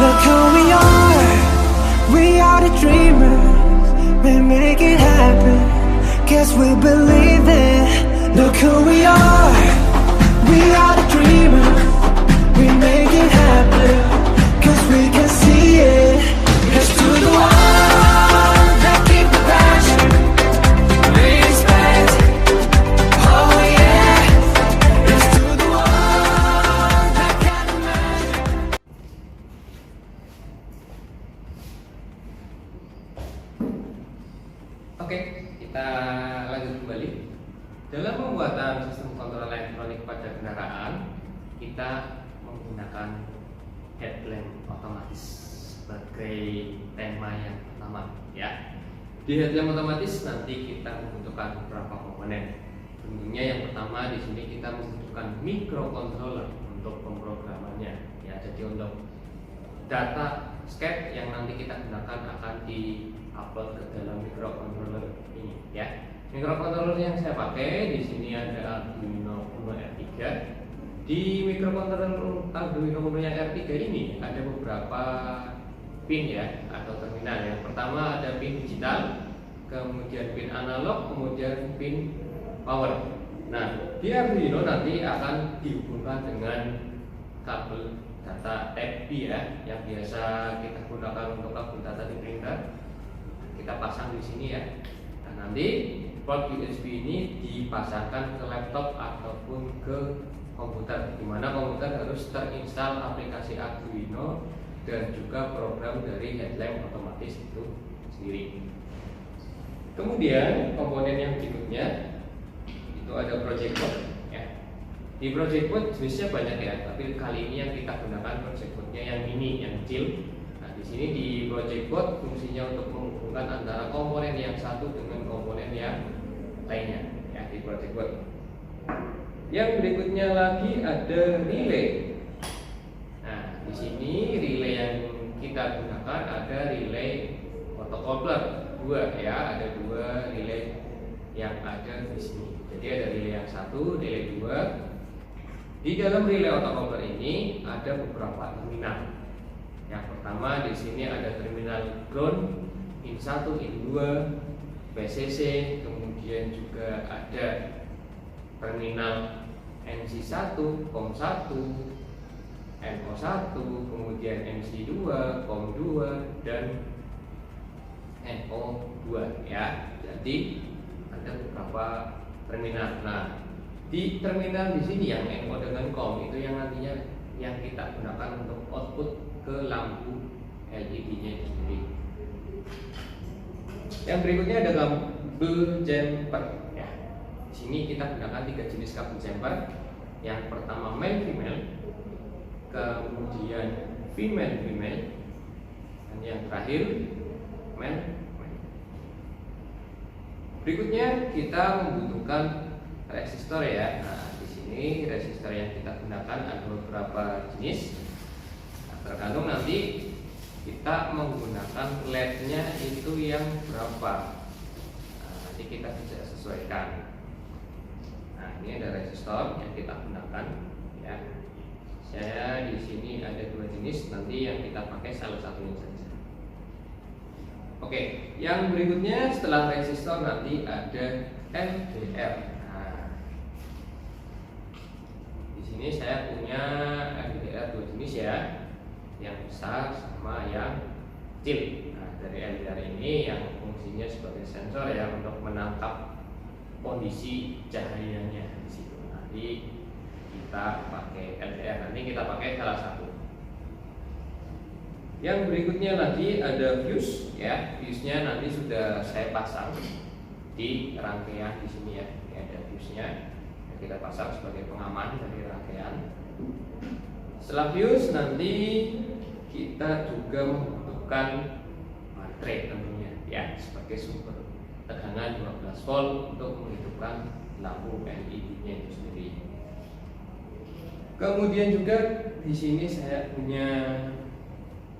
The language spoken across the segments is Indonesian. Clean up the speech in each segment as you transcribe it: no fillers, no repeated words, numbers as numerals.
Look who we are the dreamers, we make it happen, guess we believe it. Look who we are the dreamers, we make it happen, cause we can see it. Let's do the one that keep the passion, respect, oh yeah. Let's do the one that can imagine. Oke, kita lanjut kembali. Dalam pembuatan sistem kontrol elektronik pada kendaraan, kita menggunakan headlamp otomatis sebagai tema yang pertama, ya. Di headlamp otomatis nanti kita membutuhkan beberapa komponen. Tentunya yang pertama di sini kita membutuhkan microcontroller untuk pemrogramannya, ya. Jadi untuk data SCAD yang nanti kita gunakan akan di-upload ke dalam microcontroller ini, ya. Microcontroller yang saya pakai di sini ada Arduino Uno R3. Di microcontroller Arduino Uno yang R3 ini ada beberapa pin, ya, atau terminal. Yang pertama ada pin digital, kemudian pin analog, kemudian pin power. Nah, di Arduino nanti akan dihubungkan dengan kabel data Type B, ya, yang biasa kita gunakan untuk kabel data di printer. Kita pasang di sini, ya. Nah, nanti port USB ini dipasangkan ke laptop ataupun ke komputer, di mana komputer harus terinstall aplikasi Arduino dan juga program dari headlamp otomatis itu sendiri. Kemudian komponen yang berikutnya itu ada project board, ya. Di project board jenisnya banyak, ya, tapi kali ini yang kita gunakan project boardnya yang mini, yang kecil. Nah, di sini di project board fungsinya untuk menghubungkan antara komponen yang satu dengan komponen yang lainnya, ya, di project board. Yang berikutnya lagi ada relay. Nah, di sini relay yang kita gunakan ada relay autocoupler 2, ya, ada 2 relay yang ada di sini. Jadi ada relay yang satu, relay 2. Di dalam relay autocoupler ini ada beberapa terminal. Yang pertama di sini ada terminal ground, in 1, in 2, VCC, kemudian juga ada terminal NC1, COM1, NO1, kemudian NC2, COM2, dan NO2, ya. Jadi ada beberapa terminal. Nah, di terminal di sini yang NO dengan COM itu yang nantinya yang kita gunakan untuk output ke lampu LED-nya itu sendiri. Yang berikutnya ada kabel jumper, ya. Di sini kita gunakan 3 jenis kabel jumper. Yang pertama male female, kemudian female, dan yang terakhir male. Berikutnya kita membutuhkan resistor, ya. Nah, di sini resistor yang kita gunakan ada beberapa jenis. Nah, tergantung nanti kita menggunakan LED-nya itu yang berapa. Nah, nanti kita bisa sesuaikan. Nah, ini ada resistor yang kita gunakan, ya. Saya di sini ada 2 jenis, nanti yang kita pakai salah satunya saja. Oke, yang berikutnya setelah resistor nanti ada LDR. Nah, di sini saya punya LDR 2 jenis, ya, yang besar sama yang kecil. Nah, dari LDR ini yang fungsinya sebagai sensor, ya, untuk menangkap kondisi cahayanya di situ. Nanti kita pakai LDR, nanti kita pakai salah satu. Yang berikutnya lagi ada fuse, ya. Fuse-nya nanti sudah saya pasang di rangkaian di sini, ya. Ini ada fuse-nya yang kita pasang sebagai pengaman dari rangkaian. Setelah fuse nanti kita juga membutuhkan baterai tentunya, ya, sebagai sumber tegangan 12 volt untuk menghidupkan lampu LED-nya itu sendiri. Kemudian juga di sini saya punya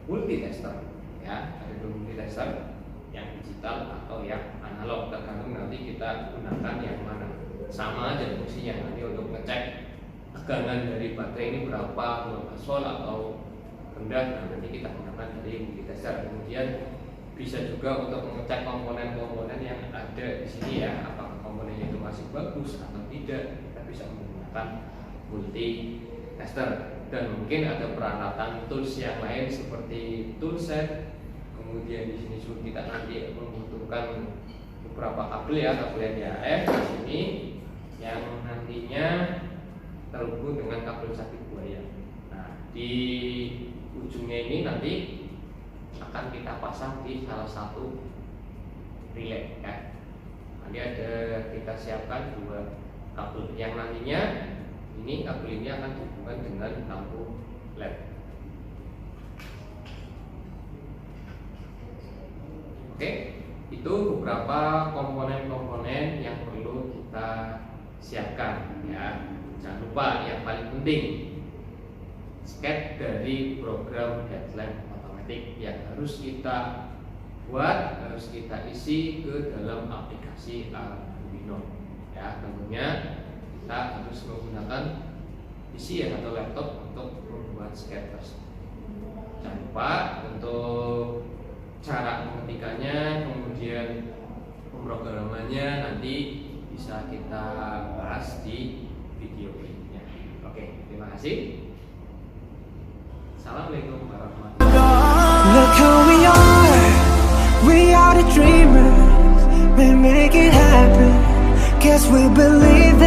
multitester, ya, ada 2 multitester, yang digital atau yang analog, tergantung nanti kita gunakan yang mana. Sama aja fungsinya, nanti untuk ngecek tegangan dari baterai ini berapa, 12 volt atau rendah mudah, nah nanti kita gunakan dari multitester. Kemudian bisa juga untuk mengecek komponen-komponen yang ada di sini ya, apakah komponennya itu masih bagus atau tidak. Kita bisa menggunakan multitester. Dan mungkin ada peralatan tools yang lain seperti toolset. Kemudian di sini juga kita nanti membutuhkan beberapa kabel ya, kabel NDAF di sini yang nantinya terhubung dengan kabel sabit buaya. Nah, di ujungnya ini nanti akan kita pasang di salah satu relay ya. Nanti ada kita siapkan dua kabel yang nantinya ini kabel ini akan dihubungkan dengan lampu LED. Oke, itu beberapa komponen-komponen yang perlu kita siapkan ya. Jangan lupa yang paling penting, sketch dari program headlamp otomatis yang harus kita buat, harus kita isi ke dalam aplikasi Arduino ya. Tentunya kita harus menggunakan PC atau laptop untuk membuat sketch tersebut. Jangan lupa untuk cara mengetikkannya, kemudian pemrogramannya nanti bisa kita bahas di video berikutnya. Oke, terima kasih. Assalamualaikum warahmatullahi wabarakatuh. Look who we are the dreamers, we make it happen, guess we believe it.